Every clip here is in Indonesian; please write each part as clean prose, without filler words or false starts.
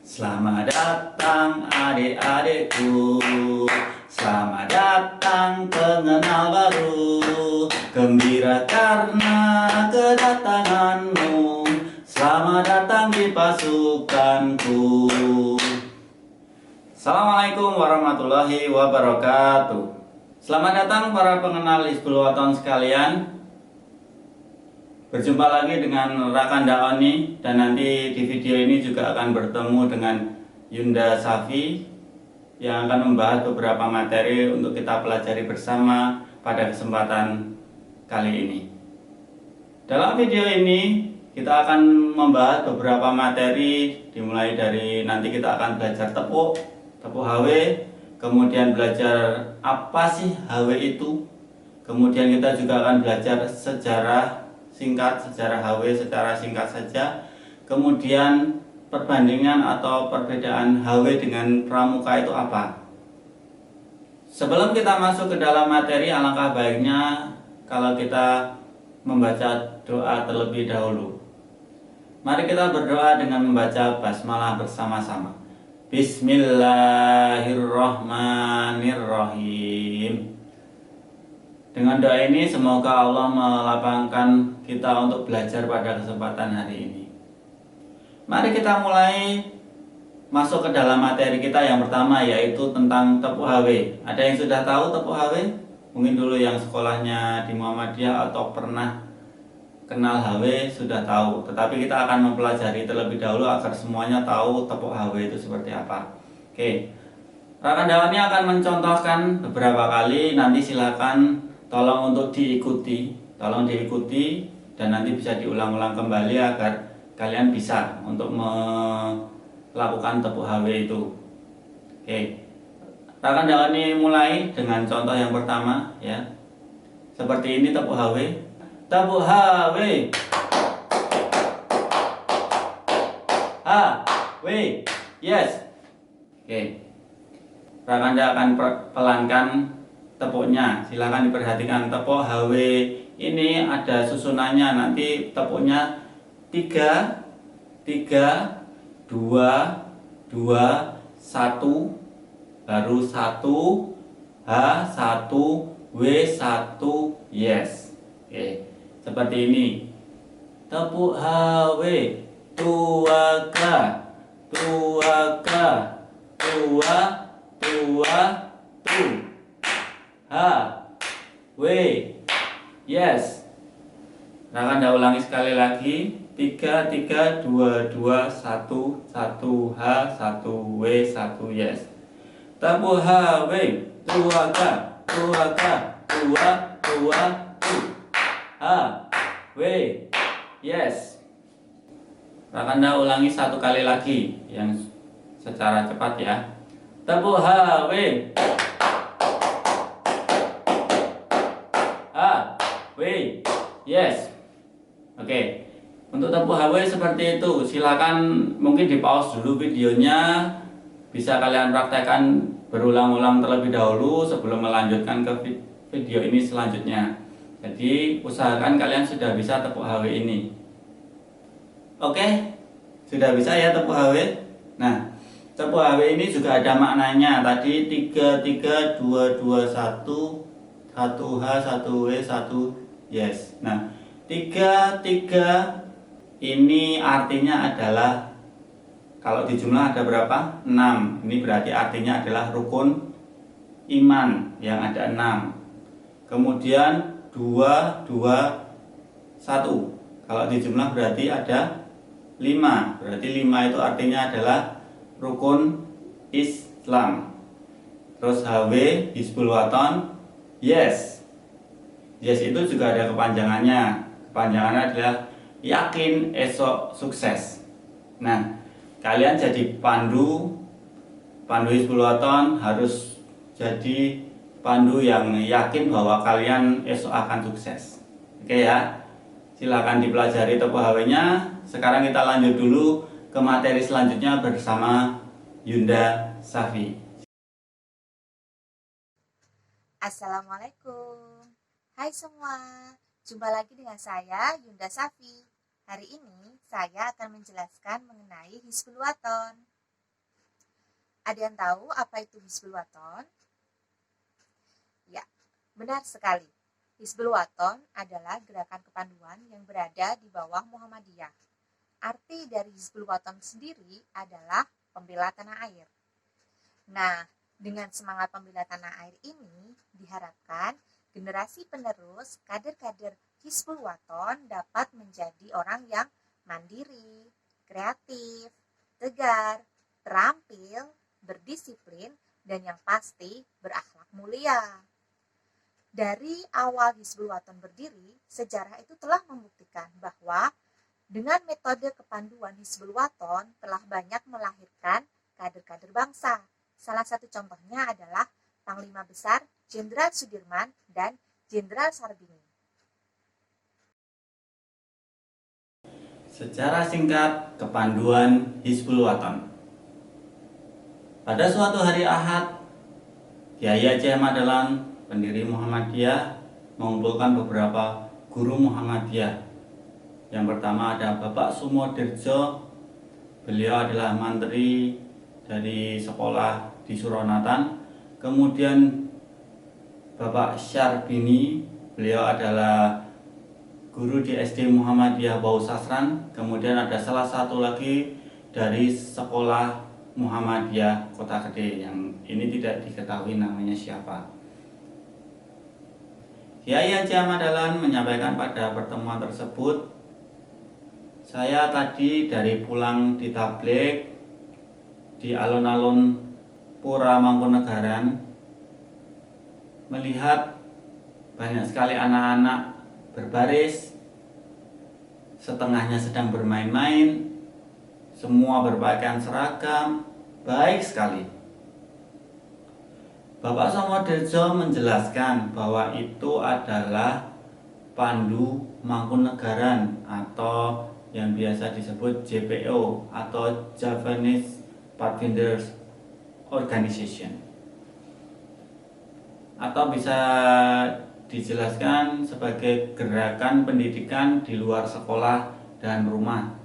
Selamat datang adik-adikku, selamat datang pengenal baru. Gembira karena kedatanganmu, selamat datang di pasukanku. Assalamualaikum warahmatullahi wabarakatuh. Selamat datang para pengenal Hizbul Waton sekalian. Berjumpa lagi dengan Rakanda Oni, dan nanti di video ini juga akan bertemu dengan Yunda Safi yang akan membahas beberapa materi untuk kita pelajari bersama pada kesempatan kali ini. Dalam video ini kita akan membahas beberapa materi, dimulai dari nanti kita akan belajar tepuk HW, kemudian belajar apa sih HW itu, kemudian kita juga akan belajar sejarah HW secara singkat saja, kemudian perbandingan atau perbedaan HW dengan pramuka itu apa. Sebelum kita masuk ke dalam materi, alangkah baiknya kalau kita membaca doa terlebih dahulu. Mari kita berdoa dengan membaca basmalah bersama-sama. Bismillahirrahmanirrahim. Dengan doa ini semoga Allah melapangkan kita untuk belajar pada kesempatan hari ini. Mari kita mulai masuk ke dalam materi kita yang pertama, yaitu tentang tepuk HW. Ada yang sudah tahu tepuk HW? Mungkin dulu yang sekolahnya di Muhammadiyah atau pernah kenal HW sudah tahu. Tetapi kita akan mempelajari terlebih dahulu agar semuanya tahu tepuk HW itu seperti apa. Oke, Rakanda ini akan mencontohkan beberapa kali. Nanti silakan tolong untuk diikuti, dan nanti bisa diulang-ulang kembali agar kalian bisa untuk melakukan tepuk HW itu. Oke, Rakanda ini mulai dengan contoh yang pertama ya. Seperti ini tepuk HW. Tepuk HW. HW. Yes. Oke. Rakanda akan pelankan tepuknya. Silahkan diperhatikan tepuk HW ini ada susunannya. Nanti tepuknya 3 3 2 2 1, baru 1 H 1 W 1 yes. Oke, seperti ini. Tepuk HW 2K 2K 2 2 2 H W yes. Rakanda ulangi sekali lagi. 3 3 2 2 1 1 H 1 W 1 yes. Tepuk HW 2K 2K 2 2 2 H W yes. Rakanda ulangi satu kali lagi yang secara cepat ya. Tepuk HW HW yes. Oke, untuk tepuk HW seperti itu. Silakan mungkin di pause dulu videonya, bisa kalian praktekkan berulang-ulang terlebih dahulu sebelum melanjutkan ke video ini selanjutnya. Jadi usahakan kalian sudah bisa tepuk HW ini. Oke, sudah bisa ya tepuk HW. Nah, tepuk HW ini juga ada maknanya. Tadi 3 3 2 2 1 1 H 1 W 1 yes. Nah, 3 3 ini artinya adalah, kalau di jumlah ada berapa? 6. Ini berarti artinya adalah rukun iman yang ada 6. Kemudian 2 2 1. Kalau di jumlah berarti ada 5. Berarti 5 itu artinya adalah rukun Islam. Terus HW Hizbul Waton yes. Yes itu juga ada kepanjangannya. Kepanjangannya adalah yakin esok sukses. Nah, kalian jadi pandu Hizbul Waton harus jadi pandu yang yakin bahwa kalian esok akan sukses. Oke ya. Silakan dipelajari tepuk HW-nya. Sekarang kita lanjut dulu ke materi selanjutnya bersama Yunda Safi. Assalamualaikum. Hai semua, jumpa lagi dengan saya Yunda Safi. Hari ini saya akan menjelaskan mengenai Hizbul Waton. Ada yang tahu apa itu Hizbul Waton? Ya, benar sekali. Hizbul Waton adalah gerakan kepanduan yang berada di bawah Muhammadiyah. Arti dari Hizbul Waton sendiri adalah pembela tanah air. Nah, dengan semangat pembela tanah air ini, diharapkan generasi penerus kader-kader Hizbul Waton dapat menjadi orang yang mandiri, kreatif, tegar, terampil, berdisiplin, dan yang pasti berakhlak mulia. Dari awal Hizbul Waton berdiri, sejarah itu telah membuktikan bahwa dengan metode kepanduan Hizbul Waton telah banyak melahirkan kader-kader bangsa. Salah satu contohnya adalah Panglima Besar Jenderal Sudirman dan Jenderal Sarbini. Secara singkat, kepanduan Hizbul Waton. Pada suatu hari Ahad, Kiai Haji Ahmad Dahlan, pendiri Muhammadiyah, mengumpulkan beberapa guru Muhammadiyah. Yang pertama ada Bapak Sumodirjo, beliau adalah mantri dari sekolah di Suronatan. Kemudian Bapak Syarbini, beliau adalah guru di SD Muhammadiyah Bau Sasran. Kemudian ada salah satu lagi dari sekolah Muhammadiyah Kota Gede, yang ini tidak diketahui namanya siapa. Kiai Haji Ahmad Dahlan menyampaikan pada pertemuan tersebut, saya tadi dari pulang di tablik di alun-alun Pura Mangkunegaran melihat banyak sekali anak-anak berbaris, setengahnya sedang bermain-main, semua berpakaian seragam, baik sekali. Bapak Sumodirjo menjelaskan bahwa itu adalah Pandu Mangkunegaran atau yang biasa disebut JPO atau Javanese Pathfinders Organization, atau bisa dijelaskan sebagai gerakan pendidikan di luar sekolah dan rumah.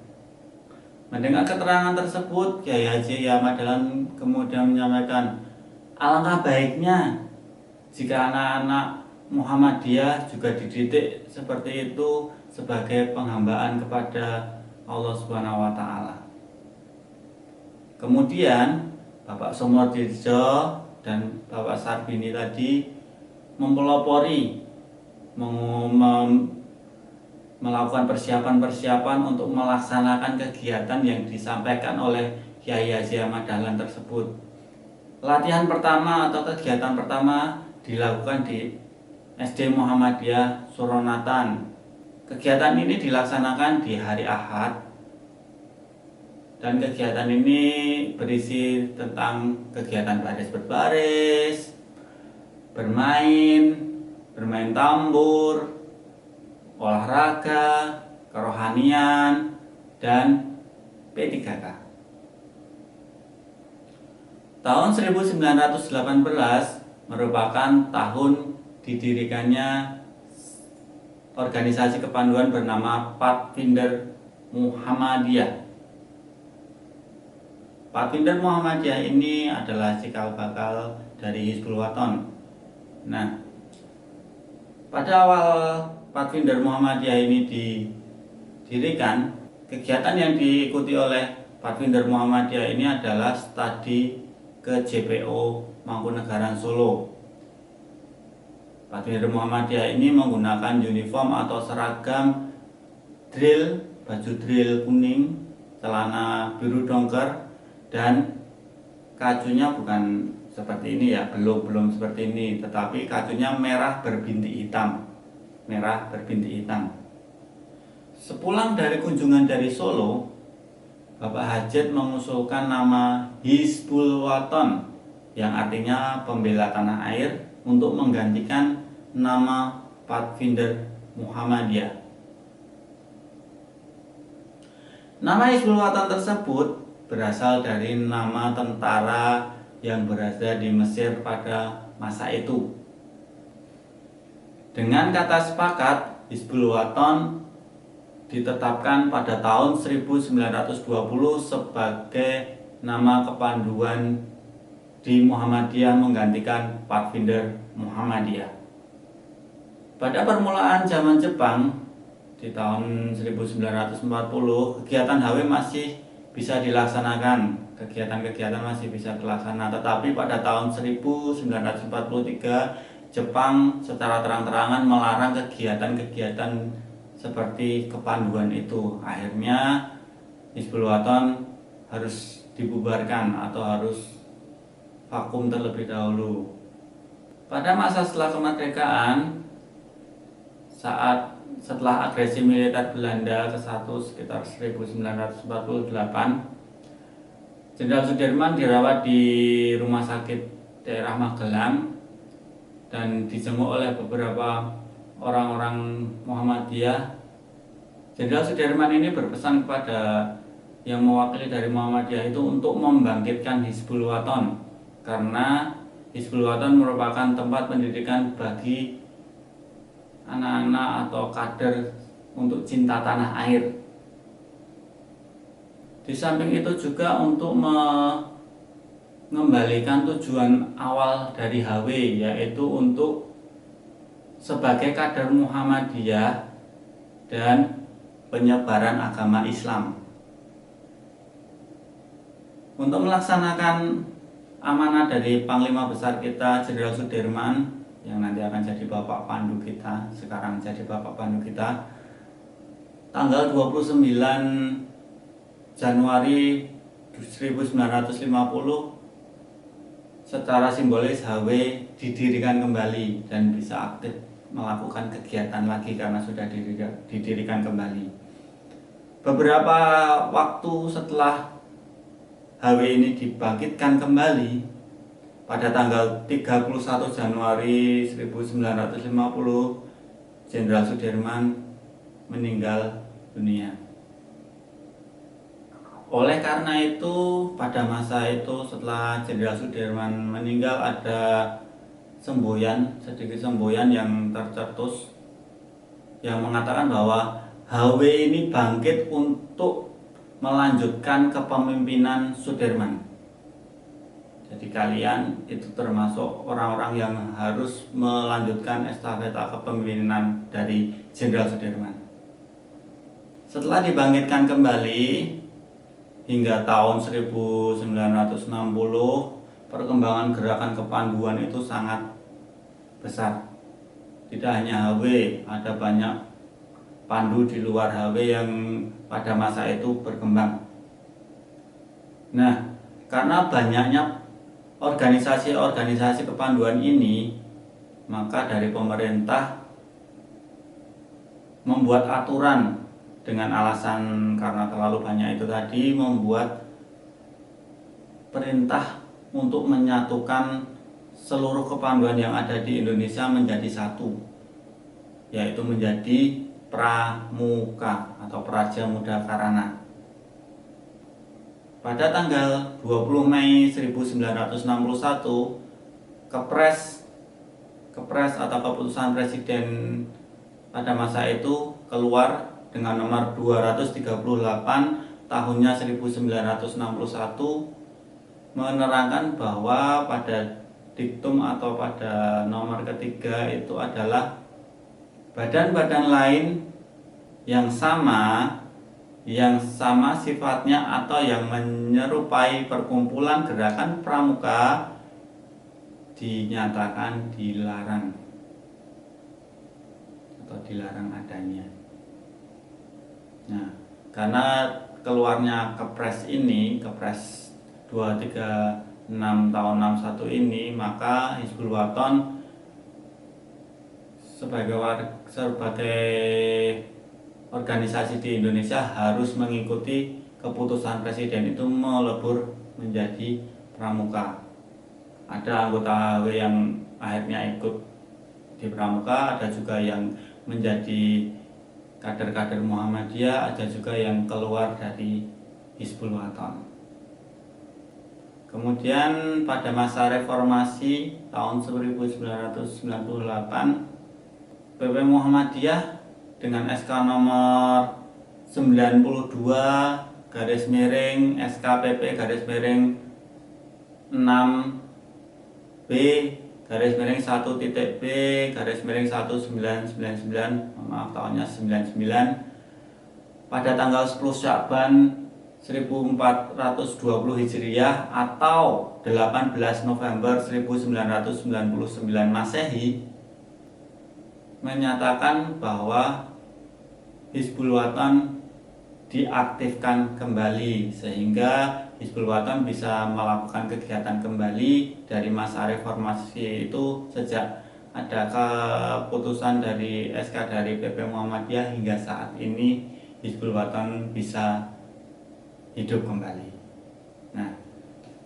Mendengar keterangan tersebut, Kiai Haji Ahmad Dahlan kemudian menyampaikan, alangkah baiknya jika anak-anak Muhammadiyah juga dididik seperti itu sebagai penghambaan kepada Allah Subhanahu wa taala. Kemudian Bapak Sumodirjo dan Bapak Sarbini tadi mempelopori melakukan persiapan-persiapan untuk melaksanakan kegiatan yang disampaikan oleh Kiai Haji Ahmad Dahlan tersebut. Latihan pertama atau kegiatan pertama dilakukan di SD Muhammadiyah Suronatan. Kegiatan ini dilaksanakan di hari Ahad, dan kegiatan ini berisi tentang kegiatan baris berbaris, bermain tambur, olahraga, kerohanian, dan P3K. Tahun 1918 merupakan tahun didirikannya organisasi kepanduan bernama Pathfinder Muhammadiyah. Pathfinder Muhammadiyah ini adalah cikal bakal dari Hizbul Waton. Nah, pada awal Pathfinder Muhammadiyah ini didirikan, kegiatan yang diikuti oleh Pathfinder Muhammadiyah ini adalah studi ke JPO Mangkunegaran Solo. Pathfinder Muhammadiyah ini menggunakan uniform atau seragam drill, baju drill kuning, celana biru dongker, dan kacunya bukan seperti ini ya, belum seperti ini, tetapi kacunya merah berbintik hitam. Sepulang dari kunjungan dari Solo, Bapak Hajat mengusulkan nama Hizbul Waton, yang artinya pembela tanah air, untuk menggantikan nama Pathfinder Muhammadiyah. Nama Hizbul Waton tersebut berasal dari nama tentara yang berada di Mesir pada masa itu. Dengan kata sepakat, Hizbul Waton ditetapkan pada tahun 1920 sebagai nama kepanduan di Muhammadiyah menggantikan Pathfinder Muhammadiyah. Pada permulaan zaman Jepang di tahun 1940, kegiatan HW masih bisa dilaksanakan, kegiatan-kegiatan masih bisa terlaksana, tetapi pada tahun 1943 Jepang secara terang-terangan melarang kegiatan-kegiatan seperti kepanduan itu. Akhirnya Hizbul Wathan harus dibubarkan atau harus vakum terlebih dahulu. Pada masa setelah kemerdekaan, setelah agresi militer Belanda ke-1 sekitar 1948, Jenderal Sudirman dirawat di rumah sakit daerah Magelang dan dijenguk oleh beberapa orang-orang Muhammadiyah. Jenderal Sudirman ini berpesan kepada yang mewakili dari Muhammadiyah itu untuk membangkitkan Hizbul Wathan, karena Hizbul Wathan merupakan tempat pendidikan bagi anak-anak atau kader untuk cinta tanah air. Di samping itu juga untuk mengembalikan tujuan awal dari HW, yaitu untuk sebagai kader Muhammadiyah dan penyebaran agama Islam. Untuk melaksanakan amanah dari Panglima Besar kita Jenderal Sudirman yang nanti akan jadi Bapak Pandu kita, sekarang jadi Bapak Pandu kita, tanggal 29 Januari 1950 secara simbolis HW didirikan kembali dan bisa aktif melakukan kegiatan lagi karena sudah didirikan kembali. Beberapa waktu setelah HW ini dibangkitkan kembali, pada tanggal 31 Januari 1950, Jenderal Sudirman meninggal dunia. Oleh karena itu, pada masa itu setelah Jenderal Sudirman meninggal, ada sedikit semboyan yang tercetus yang mengatakan bahwa HW ini bangkit untuk melanjutkan kepemimpinan Sudirman. Jadi kalian itu termasuk orang-orang yang harus melanjutkan estafeta kepemimpinan dari Jenderal Sudirman. Setelah dibangkitkan kembali hingga tahun 1960, perkembangan gerakan kepanduan itu sangat besar. Tidak hanya HW, ada banyak pandu di luar HW yang pada masa itu berkembang. Nah, karena banyaknya organisasi-organisasi kepanduan ini, maka dari pemerintah membuat aturan dengan alasan karena terlalu banyak itu tadi, membuat perintah untuk menyatukan seluruh kepanduan yang ada di Indonesia menjadi satu, yaitu menjadi Pramuka atau Praja Muda Karana. Pada tanggal 20 Mei 1961, Kepres atau keputusan Presiden pada masa itu keluar dengan nomor 238 tahunnya 1961, menerangkan bahwa pada diktum atau pada nomor ketiga itu adalah badan-badan lain yang sama sifatnya atau yang menyerupai perkumpulan gerakan pramuka dinyatakan dilarang atau dilarang adanya. Nah, karena keluarnya Kepres ini, Kepres 236 tahun 61 ini, maka Hizbul Wathan sebagai organisasi di Indonesia harus mengikuti keputusan Presiden itu melebur menjadi pramuka. Ada anggota HW yang akhirnya ikut di pramuka, ada juga yang menjadi kader-kader Muhammadiyah, ada juga yang keluar dari Hizbul Wathan. Kemudian pada masa reformasi tahun 1998, PP Muhammadiyah dengan SK nomor 92 garis miring SKPP garis miring 6 B garis miring 1 titik B garis miring 1999, maaf tahunnya 99, pada tanggal 10 Sya'ban 1420 Hijriah atau 18 November 1999 Masehi, menyatakan bahwa Hizbul Wathan diaktifkan kembali, sehingga Hizbul Wathan bisa melakukan kegiatan kembali dari masa reformasi itu. Sejak ada keputusan dari SK dari PP Muhammadiyah hingga saat ini, Hizbul Wathan bisa hidup kembali. Nah,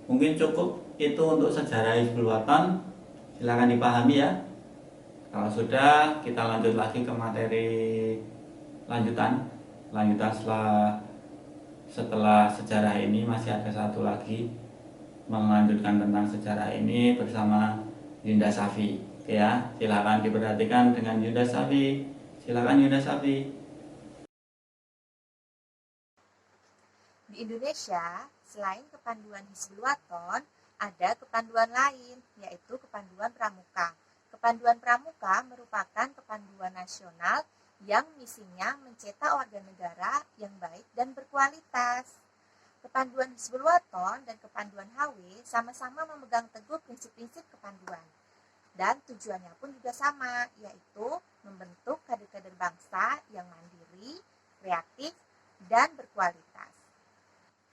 mungkin cukup itu untuk sejarah Hizbul Wathan. Silakan dipahami ya. Kalau sudah, kita lanjut lagi ke materi lanjutan setelah sejarah ini masih ada satu lagi, melanjutkan tentang sejarah ini bersama Yunda Safi. Oke ya, silakan diperhatikan dengan Yunda Safi. Silakan Yunda Safi. Di Indonesia, selain kepanduan Hizbul Wathan, ada kepanduan lain, yaitu kepanduan Pramuka. Kepanduan Pramuka merupakan kepanduan nasional yang misinya mencetak warga negara yang baik dan berkualitas. Kepanduan Hizbul Wathan dan kepanduan HW sama-sama memegang teguh prinsip-prinsip kepanduan. Dan tujuannya pun juga sama, yaitu membentuk kader-kader bangsa yang mandiri, kreatif, dan berkualitas.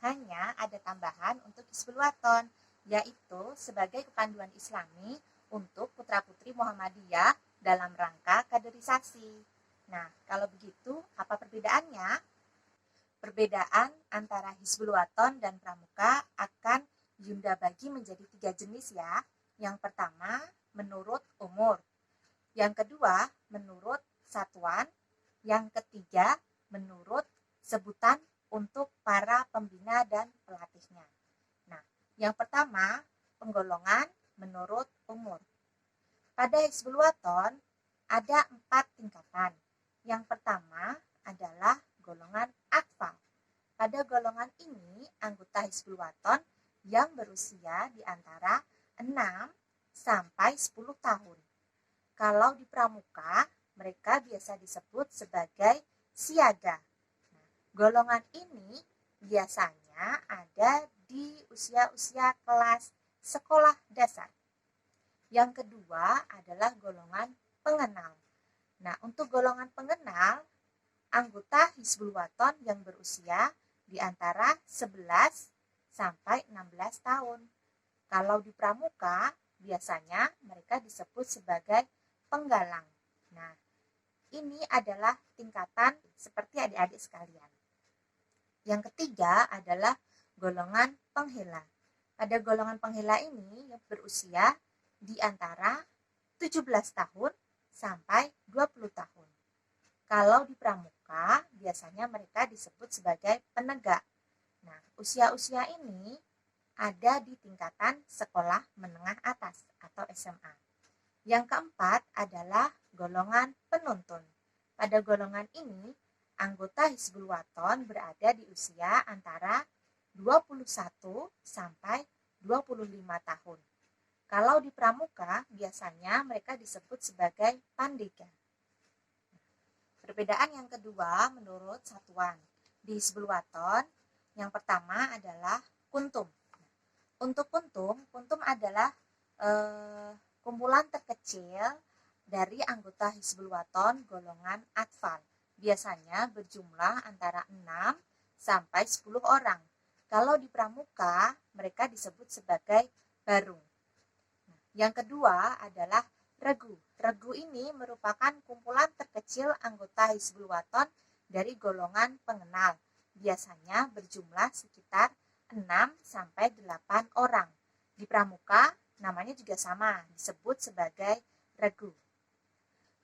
Hanya ada tambahan untuk Hizbul Wathan, yaitu sebagai kepanduan Islami untuk putra-putri Muhammadiyah dalam rangka kaderisasi. Nah, kalau begitu, apa perbedaannya? Perbedaan antara Hizbul Wathan dan Pramuka akan Yunda bagi menjadi 3 jenis ya. Yang pertama, menurut umur. Yang kedua, menurut satuan. Yang ketiga, menurut sebutan untuk para pembina dan pelatihnya. Nah, yang pertama, penggolongan menurut umur. Pada Hizbul Wathan ada 4 tingkatan. Yang pertama adalah golongan atfal. Pada golongan ini, anggota Hizbul Wathan yang berusia di antara 6 sampai 10 tahun. Kalau di Pramuka, mereka biasa disebut sebagai siaga. Nah, golongan ini biasanya ada di usia-usia kelas sekolah dasar. Yang kedua adalah golongan pengenal. Nah, untuk golongan pengenal, anggota Hizbul Wathan yang berusia di antara 11 sampai 16 tahun. Kalau di Pramuka, biasanya mereka disebut sebagai penggalang. Nah, ini adalah tingkatan seperti adik-adik sekalian. Yang ketiga adalah golongan penghela. Pada golongan penghela ini yang berusia di antara 17 tahun sampai 20 tahun. Kalau di Pramuka, biasanya mereka disebut sebagai penegak. Nah, usia-usia ini ada di tingkatan sekolah menengah atas atau SMA. Yang keempat adalah golongan penuntun. Pada golongan ini, anggota Hizbul Wathan berada di usia antara 21 sampai 25 tahun. Kalau di Pramuka, biasanya mereka disebut sebagai pandega. Perbedaan yang kedua menurut satuan. Di Hizbul Wathan, yang pertama adalah kuntum. Untuk kuntum adalah kumpulan terkecil dari anggota Hizbul Wathan golongan atfal. Biasanya berjumlah antara 6 sampai 10 orang. Kalau di Pramuka, mereka disebut sebagai barung. Yang kedua adalah regu. Regu ini merupakan kumpulan terkecil anggota Hizbul Wathan dari golongan pengenal. Biasanya berjumlah sekitar 6 sampai 8 orang. Di Pramuka namanya juga sama, disebut sebagai regu.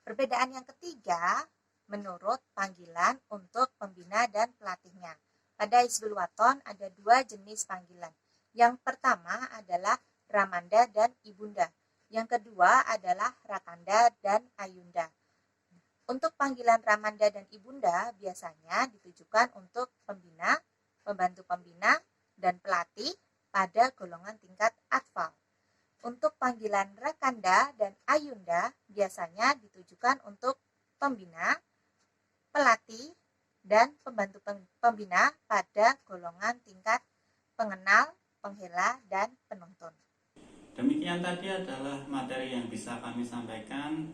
Perbedaan yang ketiga menurut panggilan untuk pembina dan pelatihnya. Pada Hizbul Wathan ada 2 jenis panggilan. Yang pertama adalah Ramanda dan Ibunda. Yang kedua adalah Rakanda dan Ayunda. Untuk panggilan Ramanda dan Ibunda biasanya ditujukan untuk pembina, pembantu pembina, dan pelatih pada golongan tingkat atfal. Untuk panggilan Rakanda dan Ayunda biasanya ditujukan untuk pembina, pelatih, dan pembantu pembina pada golongan tingkat pengenal, penghela, dan penonton. Demikian tadi adalah materi yang bisa kami sampaikan.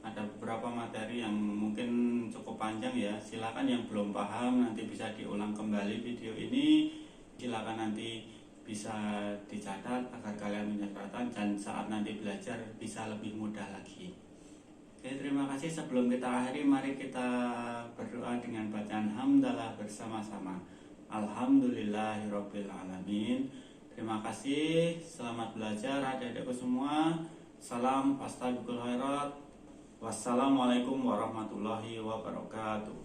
Ada beberapa materi yang mungkin cukup panjang ya. Silakan yang belum paham nanti bisa diulang kembali video ini. Silakan nanti bisa dicatat agar kalian mencatat dan saat nanti belajar bisa lebih mudah lagi. Oke, terima kasih. Sebelum kita akhiri, mari kita berdoa dengan bacaan hamdalah bersama-sama. Alhamdulillahirabbil alamin. Terima kasih. Selamat belajar adik-adikku semua. Salam fastabiqul khairat. Wassalamualaikum warahmatullahi wabarakatuh.